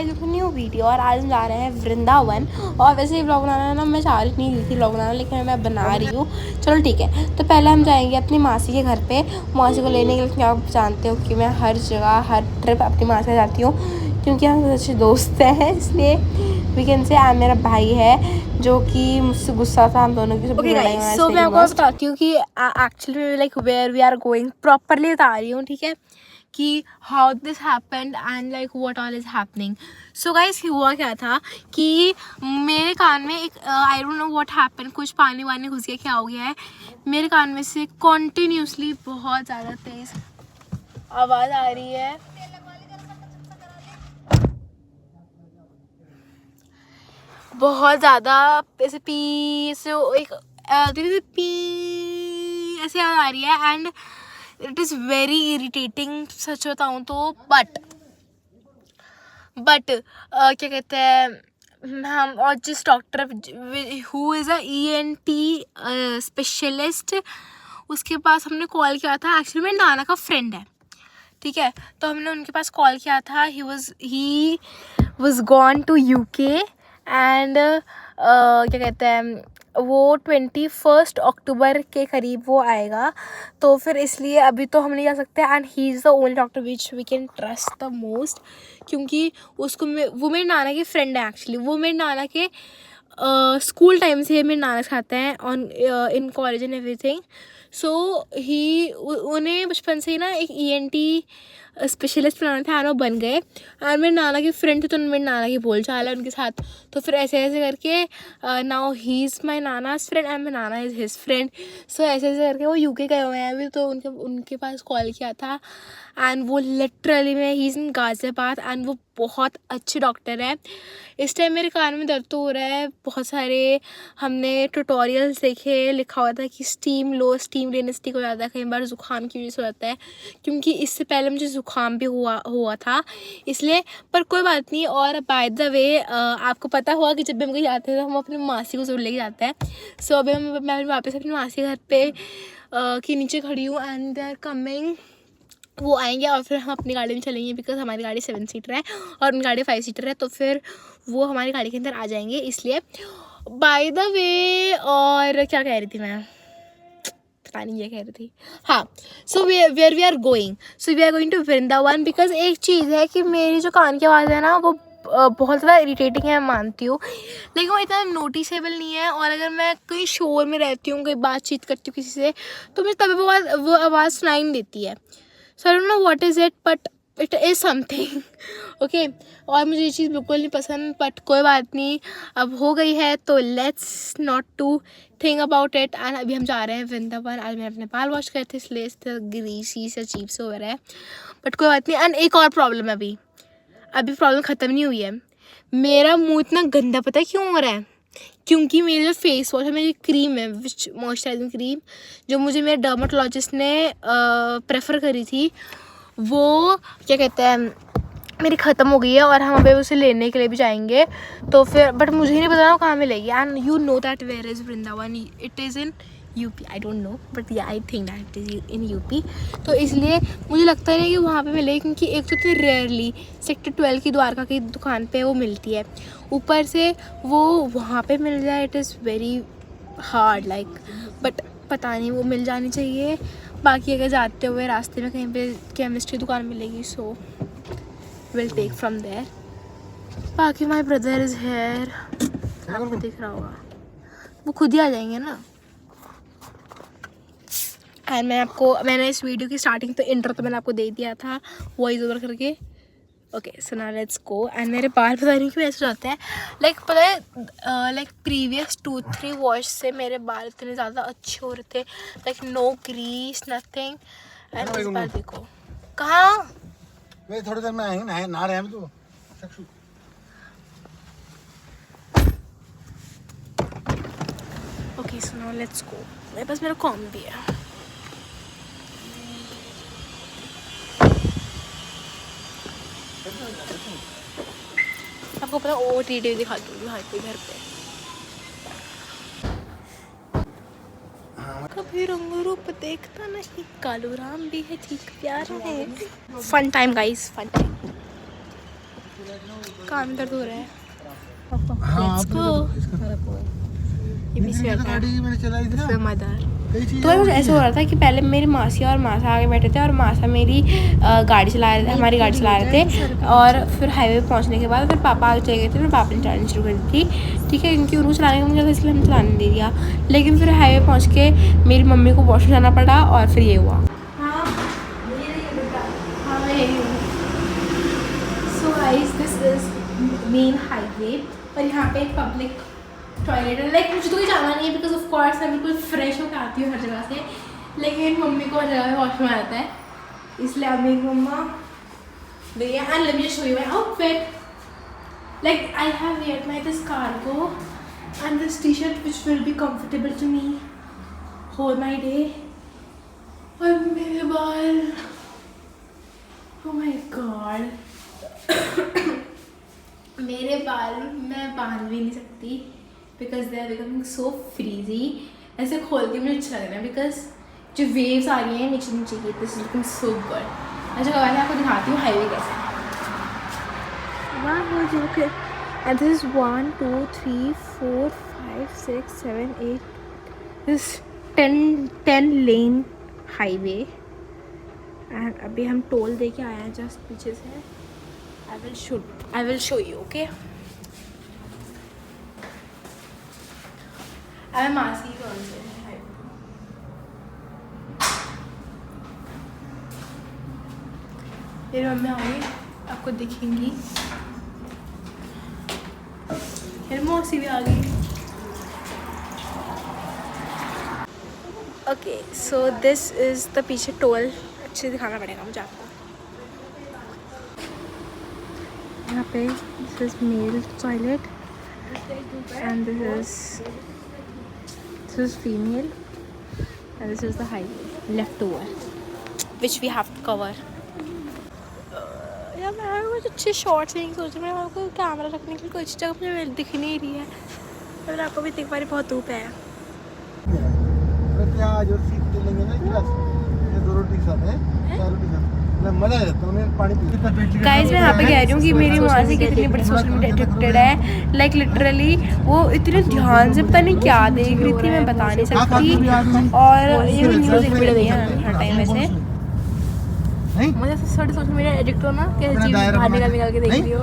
Guys new video. और आज हम जा रहे हैं वृंदावन। और वैसे ही व्लॉग बनाना ना मैं चाह रही नहीं थी व्लॉग बनाना, लेकिन मैं बना रही हूँ। चलो ठीक है, तो पहले हम जाएंगे अपनी मासी के घर पे मासी को लेने के लिए। आप जानते हो कि मैं हर जगह हर ट्रिप अपनी मासी से जाती हूँ, क्योंकि हम अच्छे दोस्त हैं। इसलिए वीकेंड से मेरा भाई है जो कि मुझसे गुस्सा था, हम दोनों की लड़ाई। सो मैं आपको बताती हूँ कि actually like where we are going properly बता रही हूँ, ठीक है, कि how this happened and like what all is happening. So guys हुआ क्या था कि मेरे कान में एक I don't know what happened, कुछ पानी वानी घुस गया, क्या हो गया है, मेरे कान में से कॉन्टिन्यूसली बहुत ज़्यादा तेज़ आवाज़ आ रही है। बहुत ज़्यादा ऐसे पी से एक पी ऐसे आवाज़ आ रही है and it is very irritating सच बताऊँ तो। बट क्या कहते हैं, हम और जिस doctor who is a ENT specialist, उसके पास हमने कॉल किया था। एक्चुअली मेरे नाना का फ्रेंड है, ठीक है, तो हमने उनके पास कॉल किया था। He was gone to UK and क्या कहते हैं, वो 21 अक्टूबर के करीब वो आएगा। तो फिर इसलिए अभी तो हम नहीं जा सकते and he is the only doctor which we can trust the most, क्योंकि उसको वो मेरे नाना के फ्रेंड है। एक्चुअली वो मेरे नाना के स्कूल टाइम से मेरे नाना खाते हैं on in college and everything. So उन्हें बचपन से ही ना एक ENT स्पेशलिस्ट बनाना था, वो बन गए। और मेरे नाना के फ्रेंड थे, तो मेरे नाना की बोल चाल है उनके साथ। तो फिर ऐसे ऐसे करके now he is my nana's friend and my nana is his friend. सो ऐसे ऐसे करके वो UK गए हुए हैं अभी। तो उनके पास कॉल किया था एंड वो लिटरली में he is in Ghaziabad and वो बहुत अच्छे डॉक्टर है। इस टाइम मेरे कान में दर्द तो हो रहा है बहुत सारे। हमने ट्यूटोरियल्स देखे, लिखा हुआ था कि स्टीम लेने से ठीक हो जाता है, कई बार ज़ुकाम की वजह से हो जाता है, क्योंकि इससे पहले मुझे ज़ुकाम भी हुआ था इसलिए। पर कोई बात नहीं। और बाय द वे आपको पता होगा कि जब भी हम कहीं जाते हैं तो हम अपनी मासी को ज़रूर लेके जाते हैं। सो अभी मैं वापस अपनी मासी के घर पे के नीचे खड़ी हूँ एंड दे आर कमिंग। वो आएंगे और फिर हम अपनी गाड़ी में चलेंगे, बिकॉज हमारी गाड़ी 7 सीटर है और उनकी गाड़ी 5 सीटर है। तो फिर वो हमारी गाड़ी के अंदर आ जाएंगे इसलिए। बाय द वे और क्या कह रही थी मैं, पता नहीं ये कह रही थी, हाँ। So where we are going, so we are going to Vrindavan. Because एक चीज़ है कि मेरी जो कान की आवाज़ है ना वो बहुत ज़्यादा इरिटेटिंग है, मैं मानती हूँ, लेकिन वो इतना नोटिसेबल नहीं है। और अगर मैं कहीं शोर में रहती हूँ, कहीं बातचीत करती हूँ किसी से, तो मुझे तभी वो आवाज़ सुनाई नहीं देती है। So I don't know what is it, but it is something okay. और मुझे ये चीज़ बिल्कुल नहीं पसंद, बट कोई बात नहीं, अब हो गई है तो let's not to think about it. And अभी हम जा रहे हैं वृंदावन। आज मैंने अपने बाल वॉश करे थे इसलिए इस तरह ग्रीसी से अजीब से हो रहा है, बट कोई बात नहीं। एंड एक और प्रॉब्लम है, अभी प्रॉब्लम ख़त्म नहीं हुई है। मेरा मुँह इतना गंदा पता है क्यों हो रहा है, क्योंकि मेरी जो फेस वॉश है, मेरी क्रीम है विच मॉइस्चराइजिंग क्रीम, जो मुझे मेरे डर्माटोलॉजिस्ट ने प्रेफर करी थी, वो क्या कहते हैं मेरी ख़त्म हो गई है और हम अभी उसे लेने के लिए भी जाएंगे। तो फिर बट मुझे नहीं पता वो कहाँ मिलेगी। And you know that where is Vrindavan, it is in UP, I don't know but yeah I think that is in UP। तो इसलिए मुझे लगता है कि वहाँ पे मिलेगी, क्योंकि एक तो इतनी रेयरली सेक्टर 12 की द्वारका की दुकान पे वो मिलती है, ऊपर से वो वहाँ पे मिल जाए, it is very hard like. But पता नहीं, वो मिल जानी चाहिए। बाकी अगर जाते हुए रास्ते में कहीं पे केमिस्ट्री दुकान मिलेगी, so will take from there. बाकी माई ब्रदर इज़ हेयर, आपको दिख रहा होगा, वो खुद ही आ जाएंगे ना। एंड मैंने इस वीडियो की स्टार्टिंग तो इंट्रो तो मैंने आपको दे दिया था वॉइस ओवर करके। Okay so now let's go. And मेरे बाल पता नहीं क्यों ऐसे जाते हैं, लाइक पता है लाइक प्रीवियस 2-3 वॉश से मेरे बाल इतने ज़्यादा अच्छे हो रहे थे, like no grease nothing. And इस बार देखो कहाँ मैं थोड़ी देर में आएंगे ना रहे हैं तो चक्षु। Okay so now let's go. मेरे पास मेरा कॉम भी है। आपको पता OTT दिखा दूँगी भाई के घर पे। कभी रंग रूप देखता नहीं, कालू राम भी है ठीक प्यारा है। Fun time guys, fun time. कान दर्द हो रहा है। हाँ Let's go. ये भी से आता है। गाड़ी मैंने चलाई थी ना, मदर कई चीजें तो कुछ ऐसा हो रहा था कि पहले मेरी मासी और मासा आगे बैठे थे और मासा मेरी गाड़ी चला रहे थे, हमारी गाड़ी चला रहे थे। और फिर हाईवे पे पहुंचने के बाद फिर पापा आगे चले गए थे, फिर पापा ने चलानी शुरू कर दी थी, ठीक है, क्योंकि उनको चलाने का मुझे इसलिए हमने चलाने दे दिया। लेकिन फिर हाईवे पहुंच के मेरी मम्मी को वॉशरूम जाना पड़ा और फिर ये हुआ। So guys this is main highway और यहाँ पे एक पब्लिक टॉयलेट है। लाइक मुझे तो कोई जाना नहीं है बिकॉज ऑफ कोर्स मैं बिल्कुल फ्रेश होकर आती हूँ हर जगह से, लेकिन मम्मी को हर जगह पे वॉशरूम आता है, इसलिए अब मेरी मम्मा भैया and let me show you my outfit. Like I have wear my this cargo and this T-shirt which will be comfortable to me whole my day. और मेरे बाल, ओह माय गॉड मेरे बाल मैं बांध भी नहीं सकती because they are becoming so frizzy. ऐसे खोल के मुझे अच्छा लग रहा है बिकॉज जो वेव्स आ रही हैं नीचे नीचे की, this is looking so good. अच्छा मैं आपको दिखाती हूँ हाईवे कैसे। Okay and this is 1 2 3 4 5 6 7 8 this 10 lane highway and अभी हम टोल दे के आए हैं जस्ट पीछे से। I will show you, okay? I am Masi also. मेरी मम्मी आएंगी आपको दिखेंगी, मेरी मौसी भी आ गई। Okay so this is the पीछे टोल, अच्छे से दिखाना पड़ेगा मुझे आपको। यहाँ पे this is male toilet and this is female and this is the highway left over which we have to cover. यार मैं कुछ अच्छे शॉर्ट्स नहीं सोच रही, मैं आपको कैमरा रखने के लिए कोई अच्छी जगह मुझे दिख नहीं रही है, पर आपको भी दिख पा रही, बहुत धूप है। क्या जो सीट लेंगे ना गिलास, ये 2 रोटी के साथ है, 4 रोटी के साथ मजा आ जाता है। पानी पी गाइस मैं यहाँ पे कह रही हूँ कि मेरी मासी कितनी बड़ी सोशल मीडिया एडिक्टेड है। लाइक लिटरली वो इतने ध्यान से पता नहीं क्या देख रही थी, मैं बता नहीं सकती। और ये म्यूजिक वीडियो देखी है हर टाइम वैसे। मुझे थोड़ी सोशल मीडिया एडिक्ट हो ना, कैसे चीज़ बाहर निकाल के देख रही हो।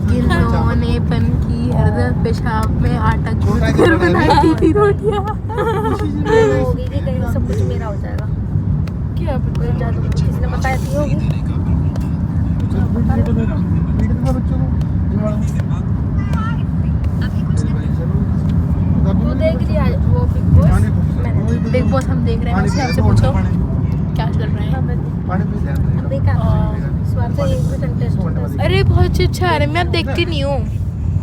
गिलोनेपन की हरदर पेशाब में आटा गूंथकर बनाती थी रोटियाँ। सब कुछ मेरा हो जाएगा। क्या पता किसने बताया थी होगी? वो देख लिया वो बिग बॉस। बिग बॉस हम देख रहे हैं, उससे आपसे पूछो क्या चल रहा है। अभी का स्वाद से 1% टेस्ट होता है। अरे बहुत अच्छा आ रहा है, मैं अब देखती नहीं हूँ,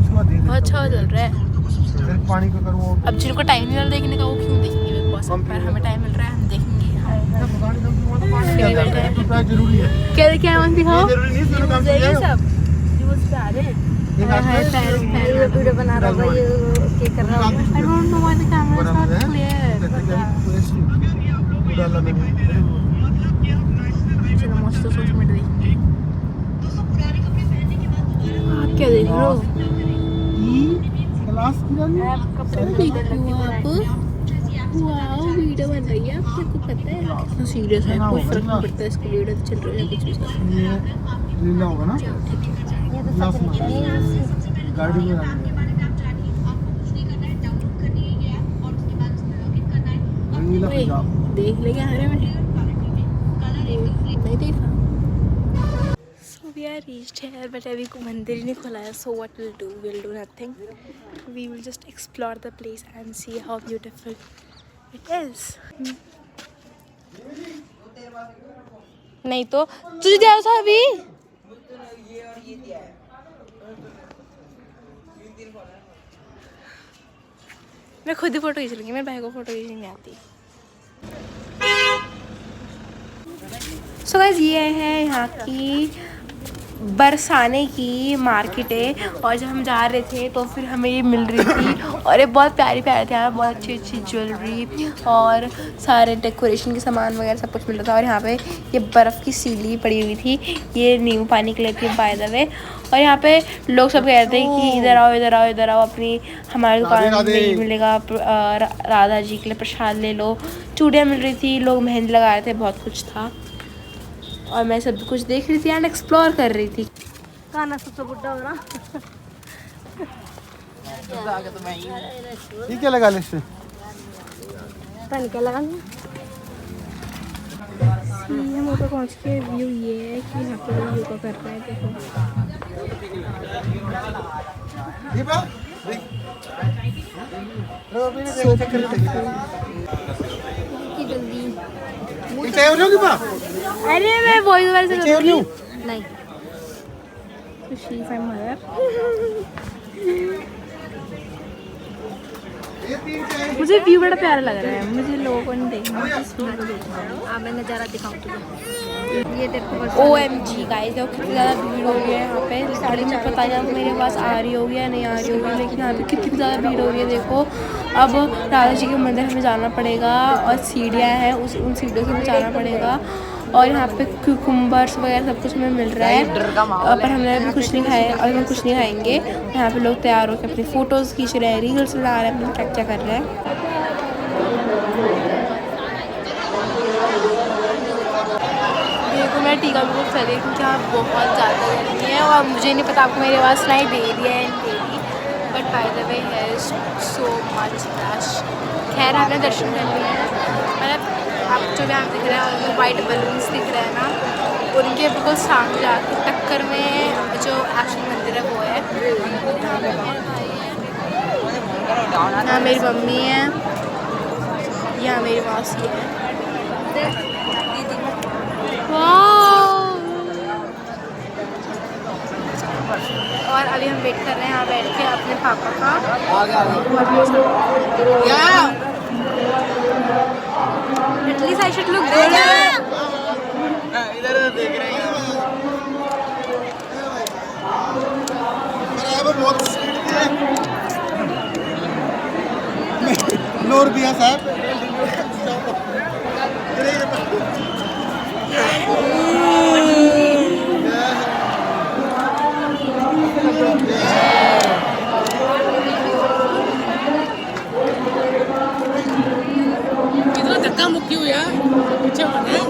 बहुत अच्छा चल रहा है। पानी को करूँ अब जिनको टाइम नहीं मिल रहा देखने का वो क्यों देखेंगे बिग बॉस, पर हमें टाइम मिल रहा है, हम देखेंगे। जरूरी है क्या क्या मन दिखाओ जरूरी नहीं सब काम ये सब न्यूज़ पे आ रहे हैं। ये वीडियो बना रहा होगा, ये क्या कर रहा होगा। I don't know why the camera is not clear. चलो मस्त सोच में देखेंगे। आप क्या देख रहे हो? क्लास की वाओ वीडियो बन रही है, आपको पता है कितना सीरियस है, कोई फर्क नहीं पड़ता इसको वीडियो चल रही है कुछ भी चल रहा ये लीला होगा ना ये तो क्लास सब में गाड़ी में लीला है। पंजाब देख लेंगे हरे में नहीं देखा। So we are reached here but अभी को मंदिर ही नहीं खुला है, so what will do nothing, we will just explore the place and see how beautiful it is. नहीं तो तुझे दिया था अभी, मैं खुद ही फोटो खींच लूँगी, मेरे भाई को फोटो खींचनी नहीं आती। सो गाइस ये है यहाँ की बरसाने की मार्केट है और जब हम जा रहे थे तो फिर हमें ये मिल रही थी और ये बहुत प्यारी प्यारे थे। यहाँ बहुत अच्छी अच्छी ज्वेलरी और सारे डेकोरेशन के सामान वगैरह सब कुछ मिल रहा था। और यहाँ पे ये बर्फ़ की सीढ़ी पड़ी हुई थी, ये नींबू पानी के लिए थी बाय द वे। और यहाँ पे लोग सब कह रहे थे कि इधर आओ इधर आओ इधर आओ, अपनी हमारी दुकान में ही मिलेगा राधा जी के लिए प्रसाद ले लो। चूड़ियाँ मिल रही थी, लोग मेहंदी लगा रहे थे, बहुत कुछ था और मैं सब कुछ देख रही थी एंड एक्सप्लोर कर रही थी। खाना सबसे बुढ़ा हो रहा। ये क्या लगा ले इससे? पता क्या लगा। हम ऊपर पहुँच के व्यू ये है कि यहाँ पे लोग योगा कर रहे हैं। देखो अरे मैं वॉइस ओवर से कर रही हूँ। नहीं खुशी से मदर मुझे व्यू बड़ा प्यारा लग रहा है। मुझे लोगों को नहीं देखना, इस व्यू को देखना। मैं नज़ारा दिखाऊँ तुझे। ये तेरे को OMG गाइस, देखो कितनी ज़्यादा भीड़ हो रही है यहाँ पे। साड़ी में पता नहीं अब मेरे पास आ रही होगी या नहीं आ रही होगी, लेकिन यहाँ पे कितनी ज़्यादा भीड़ हो रही है। देखो अब राधा जी के मंदिर हमें जाना पड़ेगा और सीढ़ियाँ हैं, उन सीढ़ियों से हमें जाना पड़ेगा। और यहाँ पे क्यूकम्बर्स वगैरह सब कुछ हमें मिल रहा है, पर हमने अभी कुछ नहीं खाया और हम कुछ नहीं खाएंगे। यहाँ पे लोग तैयार होकर अपनी फ़ोटोज़ खींच रहे हैं, रील्स बना रहे हैं, अपना क्या क्या कर रहे हैं। देखो मैं टीका बिल्कुल कर रही क्योंकि यहाँ बहुत ज़्यादा गर्मी है और मुझे नहीं पता आपको मेरी आवाज़ सुनाई दे रही है नहीं दे रही, बट बाय द वे है सो मच रश। खैर हमने दर्शन कर लिए हैं, मतलब आप जो भी आप दिख रहे हैं और वो वाइट बलून्स दिख रहे हैं ना, उनके बिल्कुल सामने जाके टक्कर में जो एक्चुअल मंदिर है वो है। यहाँ मेरी मम्मी है, यहाँ मेरी मौसी है। और अभी हम वेट कर रहे हैं यहाँ बैठ के अपने पापा का। At least I should look good. इधर देख रहे हैं बहुत नूर बिया साहब। धक्का मुक्की हुई है,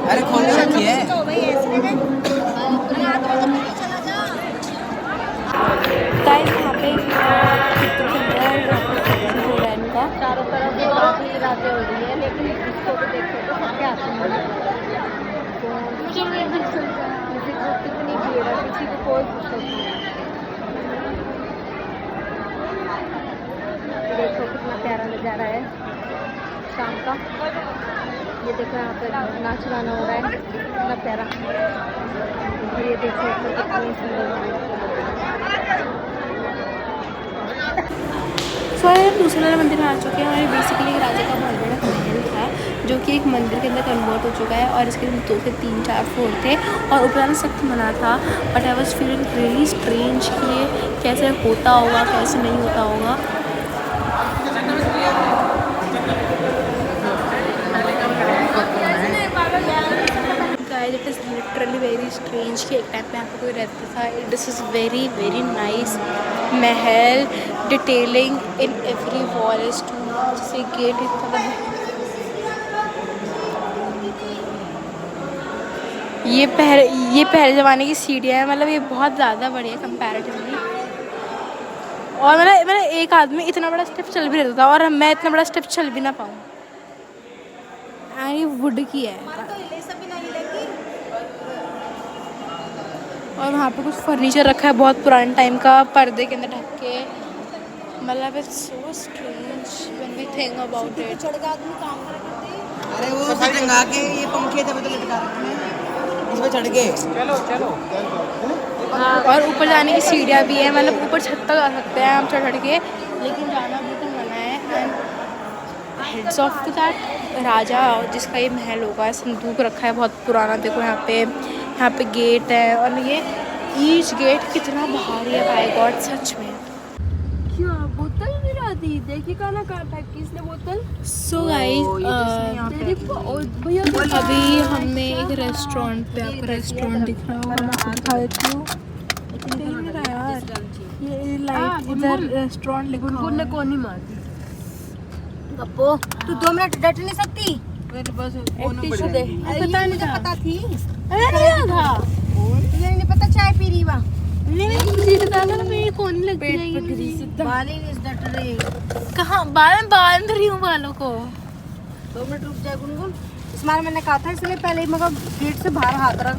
अरे खोल के रखी है। गाइस यहाँ पे चारों तरफ रातें हो रही है, लेकिन इसको भी देखो तो सबके हाथ में कितनी भीड़ है, किसी को कोई फुर्सत नहीं है। देखो कितना प्यारा नज़ारा है शाम का। ये देखो यहाँ पे नाच गाना हो रहा है, कितना प्यारा। ये देखो कितनी सुंदर। सो हम दूसरे वाले मंदिर में आ चुके हैं और ये बेसिकली राजा का बहुत बड़ा महल था जो कि एक मंदिर के अंदर कन्वर्ट हो चुका है। और इसके 2 से 3 4 फ्लोर थे और ऊपर आना सख्त मना था, but I was feeling really strange कि ये कैसे होता होगा कैसे नहीं होता होगा। Guys it is literally very strange कि एक टाइम पे यहाँ पे कोई रहता था। This is very very nice mahal, detailing in every wall is too much. जैसे गेट ये पहले ज़माने की सीढ़ियाँ हैं, मतलब ये बहुत ज़्यादा बड़ी है कंपैरेटिवली। और मैंने एक आदमी इतना बड़ा स्टेप चल भी रहता था और मैं इतना बड़ा स्टेप चल भी ना पाऊँ। ये वुड की है और वहाँ पे कुछ फर्नीचर रखा है बहुत पुराने टाइम का, पर्दे के अंदर ढक के। मतलब it's so strange when we think about it. अरे वो टंगा के ये पंखे थे तो लटका रखे हैं, इसमें चढ़ के चलो। और ऊपर जाने की सीढ़ियाँ भी है, मतलब ऊपर छत तक आ सकते हैं हम चढ़ के, लेकिन जाना बिल्कुल मना है। And heads off to that raja जिसका ये महल होगा, संदूक रखा है बहुत पुराना। देखो यहाँ पे गेट है और ये ईच गेट कितना भारी है बाय गॉड सच में। क्या बोतल गिरा दी? देखिए खाना कहाँ फेंक किसने बोतल? सो गाइस तेरी और भैया अभी हमने एक रेस्टोरेंट पे, आपको रेस्टोरेंट दिख रहा होगा, मैं आपको दिखा देती हूँ। दिख नहीं रहा यार, ये लाइट इधर रेस्टोरेंट लिखा हुआ गुनगुन ने है। कौन नहीं मारती? गप्पो तू 2 मिनट डट नहीं सकती? मेरे पास एक टिश्यू दे। पता नहीं था। पता थी? अरे नहीं था, तुझे नहीं पता चाय पी रही बा? नहीं मुझे पता था ना, मेरी कौन लग जाएगी। बाली नहीं डट रही। कहाँ बाल बांध रही हूँ बालों को। 2 मिनट रुक जाए गुनगुन। इस बार मैंने कहा था इसलिए पहले ही मगर गेट से बाहर हाथ रख।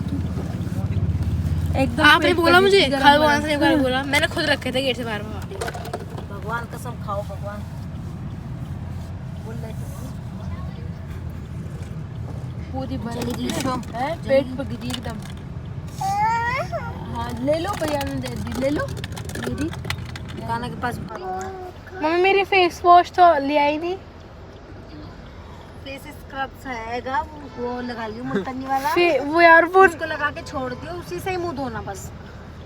एकदम आपने बोला मुझे खाओ, भगवान से नहीं बोला, मैंने खुद रखे थे गेट से बाहर। भगवान कसम खाओ भगवान। बोल रहे थे पूरी बनी है, पेट पे गिरी एकदम। हाँ ले लो, भैया ने दे दी, ले लो मेरी काना के पास। मम्मी मेरी फेस वॉश तो ले आई नहीं। फेस स्क्रब्स हैगा वो लगा लियो मुल्तानी वाला। वो यार वो उसको लगा के छोड़ दियो, उसी से ही मुंह धोना बस,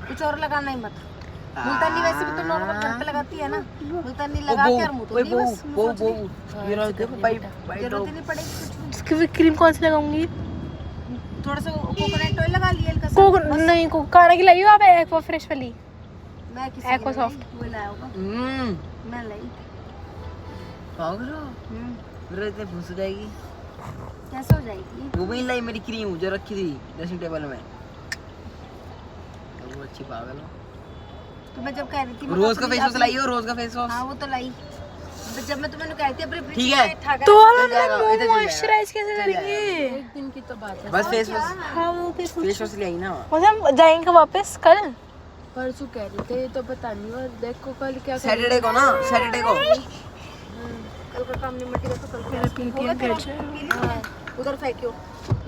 कुछ और लगाना ही मत। मुल्तानी वैसे भी तो नॉर्मल घर पे लगाती है ना, मुल्तानी लगा के और मुंह धो ली बस। ये रहा देखो पाइप जरूरत ही नहीं पड़ेगी कुछ भी। इसकी क्रीम कौन सी लगाऊंगी? थोड़ा सा कोकोनट ऑयल लगा लिया हल्का सा को बस। नहीं को काना की लाई हो आप एक्वा फ्रेश वाली? मैं किसी Aqua Soft। वो लाया होगा, मैं लाई। मेरे इतने फंस जाएगी। कैसे हो जाएगी? वो भी लाई मेरी क्रीम जो रखी थी ड्रेसिंग टेबल में, वो अच्छी पागल हो। तो मैं जब कह रही थी रोज का फेस वॉश लाई हो, रोज का फेस वॉश। हाँ वो तो लाई, जब मैं तुम्हें कह रही थी अपनी ठीक है। तो हम चल जाएगा, मुंह इधर चल मॉइस्चराइज कैसे करेंगे? एक दिन की तो बात है। बस फेस वॉश, हाँ वो पे फेस वॉश ले आई ना। मतलब हम जाएंगे वापस कल। परसों कह रही थे, ये तो पता नहीं, और देखो कल क्या करेंगे। सैटरडे को ना, सैटरडे को। कल का काम निपटेगा तो कल मेरा PTM बैठ जाए। हाँ, उधर फेंकियो,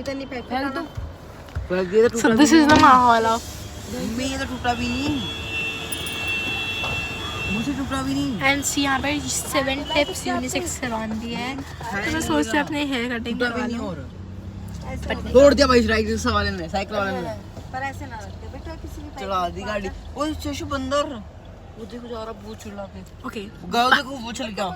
इधर नहीं फेंक दो। पर ये तो So टूटा this is the माहौल of मम्मी, ये तो टूटा भी नहीं, मुझे टूटा भी नहीं। and see यहाँ पे 7 tips unisex करवान दिया है, तो मैं सोचती हूँ अपने हेयर कटिंग टूटा करवा भी नहीं लूँ। और ऐसे हो तोड़ दिया भाई साइकिल वाले ने, साइकिल वाले ने। गया। पर ऐसे ना रखते बेटा, किसी की चला दी गाड़ी। ओए शशु बंदर, वो देखो जा रहा बूझ चिल्ला के। Okay. गाँव देखो बूझ चल गया।